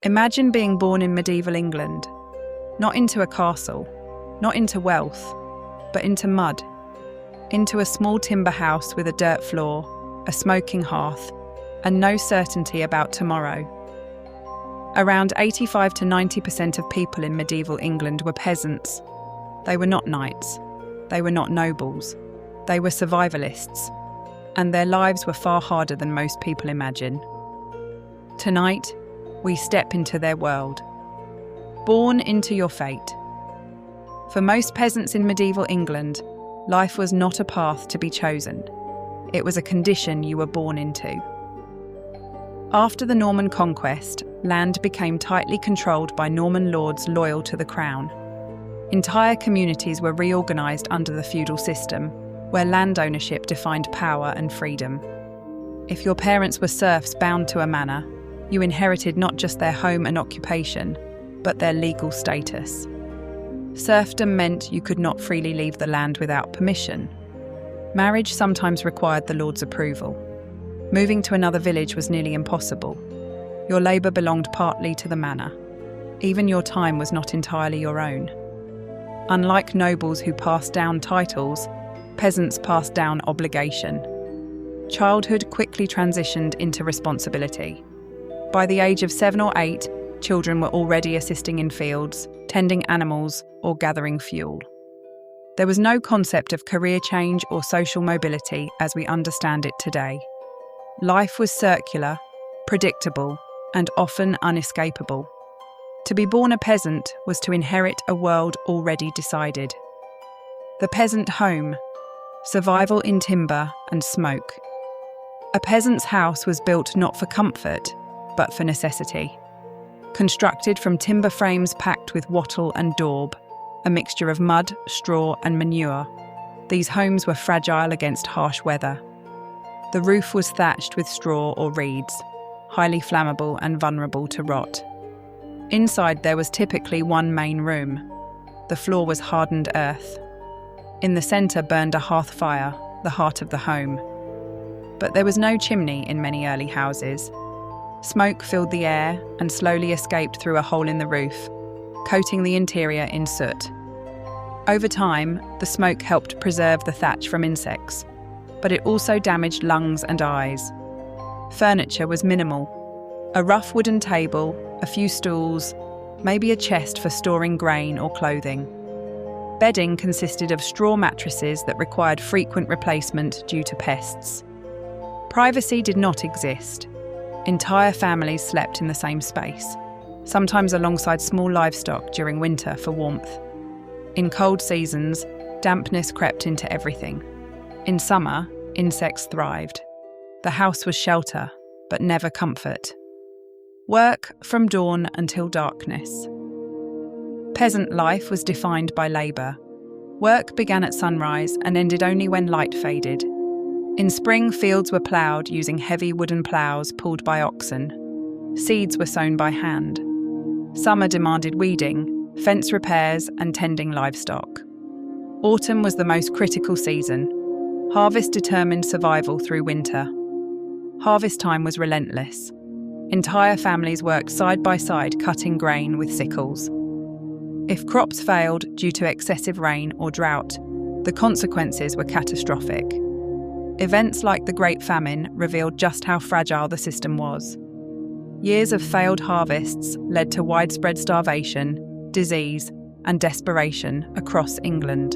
Imagine being born in medieval England, not into a castle, not into wealth, but into mud, into a small timber house with a dirt floor, a smoking hearth, and no certainty about tomorrow. Around 85 to 90% of people in medieval England were peasants. They were not knights, they were not nobles, they were survivalists, and their lives were far harder than most people imagine. Tonight, we step into their world. Born into your fate. For most peasants in medieval England, life was not a path to be chosen. It was a condition you were born into. After the Norman conquest, land became tightly controlled by Norman lords loyal to the crown. Entire communities were reorganised under the feudal system, where land ownership defined power and freedom. If your parents were serfs bound to a manor, you inherited not just their home and occupation, but their legal status. Serfdom meant you could not freely leave the land without permission. Marriage sometimes required the lord's approval. Moving to another village was nearly impossible. Your labour belonged partly to the manor. Even your time was not entirely your own. Unlike nobles who passed down titles, peasants passed down obligation. Childhood quickly transitioned into responsibility. By the age of 7 or 8, children were already assisting in fields, tending animals, or gathering fuel. There was no concept of career change or social mobility as we understand it today. Life was circular, predictable, and often unescapable. To be born a peasant was to inherit a world already decided. The peasant home, survival in timber and smoke. A peasant's house was built not for comfort, but for necessity. Constructed from timber frames packed with wattle and daub, a mixture of mud, straw and manure, these homes were fragile against harsh weather. The roof was thatched with straw or reeds, highly flammable and vulnerable to rot. Inside there was typically one main room. The floor was hardened earth. In the centre burned a hearth fire, the heart of the home. But there was no chimney in many early houses. Smoke filled the air and slowly escaped through a hole in the roof, coating the interior in soot. Over time, the smoke helped preserve the thatch from insects, but it also damaged lungs and eyes. Furniture was minimal. A rough wooden table, a few stools, maybe a chest for storing grain or clothing. Bedding consisted of straw mattresses that required frequent replacement due to pests. Privacy did not exist. Entire families slept in the same space, sometimes alongside small livestock during winter for warmth. In cold seasons, dampness crept into everything. In summer, insects thrived. The house was shelter, but never comfort. Work from dawn until darkness. Peasant life was defined by labour. Work began at sunrise and ended only when light faded. In spring, fields were ploughed using heavy wooden ploughs pulled by oxen. Seeds were sown by hand. Summer demanded weeding, fence repairs, and tending livestock. Autumn was the most critical season. Harvest determined survival through winter. Harvest time was relentless. Entire families worked side by side cutting grain with sickles. If crops failed due to excessive rain or drought, the consequences were catastrophic. Events like the Great Famine revealed just how fragile the system was. Years of failed harvests led to widespread starvation, disease, and desperation across England.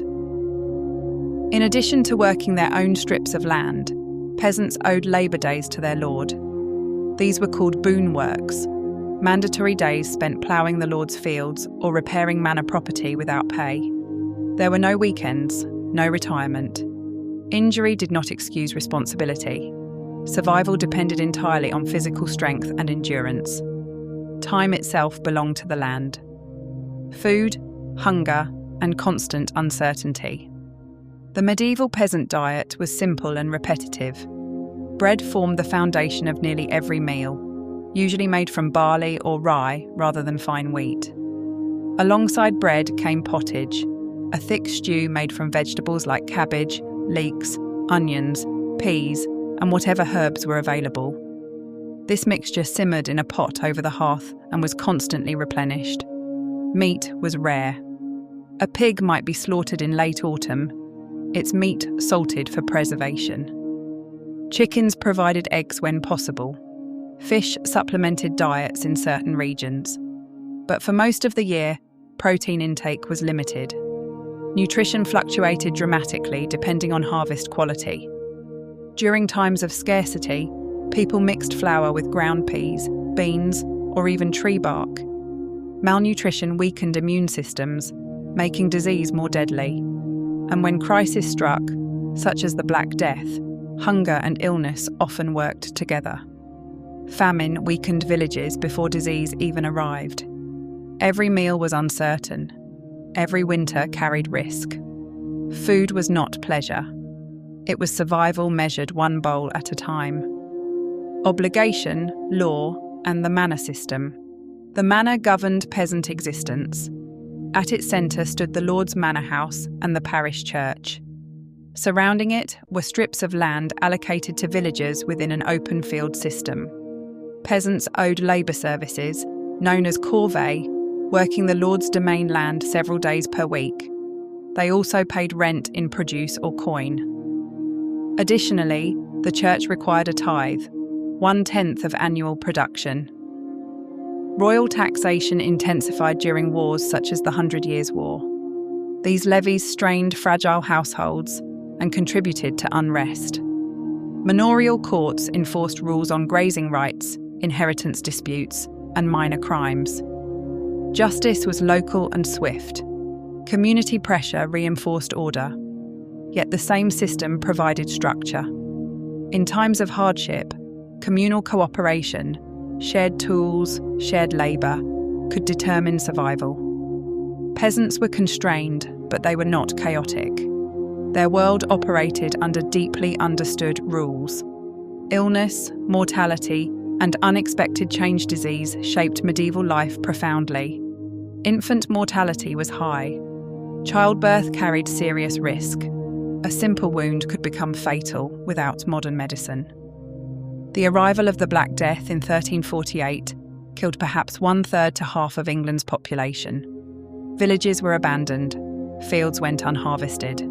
In addition to working their own strips of land, peasants owed labour days to their lord. These were called boon works, mandatory days spent ploughing the lord's fields or repairing manor property without pay. There were no weekends, no retirement. Injury did not excuse responsibility. Survival depended entirely on physical strength and endurance. Time itself belonged to the land. Food, hunger, and constant uncertainty. The medieval peasant diet was simple and repetitive. Bread formed the foundation of nearly every meal, usually made from barley or rye rather than fine wheat. Alongside bread came pottage, a thick stew made from vegetables like cabbage, leeks, onions, peas, and whatever herbs were available. This mixture simmered in a pot over the hearth and was constantly replenished. Meat was rare. A pig might be slaughtered in late autumn, its meat salted for preservation. Chickens provided eggs when possible. Fish supplemented diets in certain regions. But for most of the year, protein intake was limited. Nutrition fluctuated dramatically depending on harvest quality. During times of scarcity, people mixed flour with ground peas, beans, or even tree bark. Malnutrition weakened immune systems, making disease more deadly. And when crisis struck, such as the Black Death, hunger and illness often worked together. Famine weakened villages before disease even arrived. Every meal was uncertain. Every winter carried risk. Food was not pleasure. It was survival measured one bowl at a time. Obligation, law, and the manor system. The manor governed peasant existence. At its centre stood the Lord's manor house and the parish church. Surrounding it were strips of land allocated to villagers within an open field system. Peasants owed labour services, known as corvée, working the Lord's domain land several days per week. They also paid rent in produce or coin. Additionally, the church required a tithe, 1/10 of annual production. Royal taxation intensified during wars such as the 100 Years' War. These levies strained fragile households and contributed to unrest. Manorial courts enforced rules on grazing rights, inheritance disputes, and minor crimes. Justice was local and swift. Community pressure reinforced order. Yet the same system provided structure. In times of hardship, communal cooperation, shared tools, shared labour, could determine survival. Peasants were constrained, but they were not chaotic. Their world operated under deeply understood rules. Illness, mortality, and unexpected change disease shaped medieval life profoundly. Infant mortality was high. Childbirth carried serious risk. A simple wound could become fatal without modern medicine. The arrival of the Black Death in 1348 killed perhaps 1/3 to half of England's population. Villages were abandoned, fields went unharvested.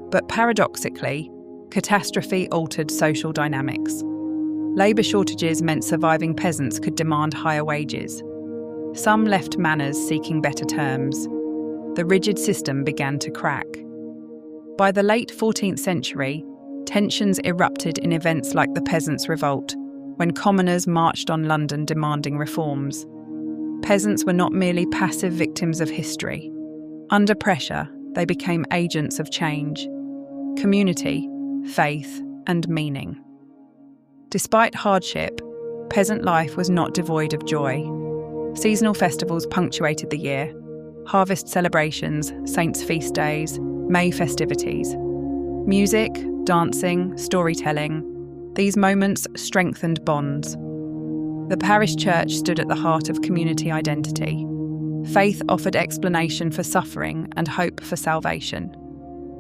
But paradoxically, catastrophe altered social dynamics. Labour shortages meant surviving peasants could demand higher wages. Some left manors seeking better terms. The rigid system began to crack. By the late 14th century, tensions erupted in events like the Peasants' Revolt, when commoners marched on London demanding reforms. Peasants were not merely passive victims of history. Under pressure, they became agents of change, community, faith, and meaning. Despite hardship, peasant life was not devoid of joy. Seasonal festivals punctuated the year: harvest celebrations, saints' feast days, May festivities. Music, dancing, storytelling, these moments strengthened bonds. The parish church stood at the heart of community identity. Faith offered explanation for suffering and hope for salvation.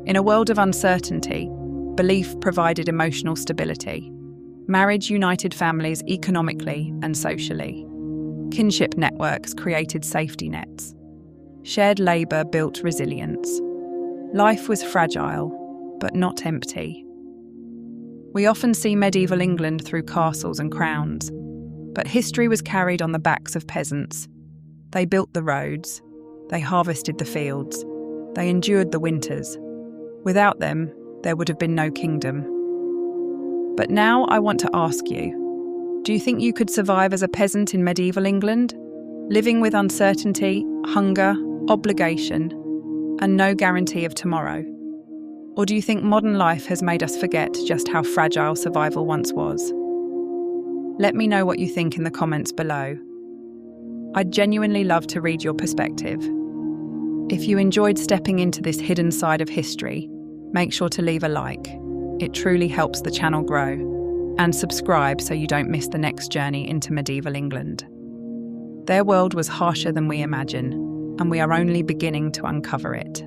In a world of uncertainty, belief provided emotional stability. Marriage united families economically and socially. Kinship networks created safety nets. Shared labour built resilience. Life was fragile, but not empty. We often see medieval England through castles and crowns, but history was carried on the backs of peasants. They built the roads, they harvested the fields, they endured the winters. Without them, there would have been no kingdom. But now I want to ask you, do you think you could survive as a peasant in medieval England, living with uncertainty, hunger, obligation, and no guarantee of tomorrow? Or do you think modern life has made us forget just how fragile survival once was? Let me know what you think in the comments below. I'd genuinely love to read your perspective. If you enjoyed stepping into this hidden side of history, make sure to leave a like. It truly helps the channel grow. And subscribe so you don't miss the next journey into medieval England. Their world was harsher than we imagine, and we are only beginning to uncover it.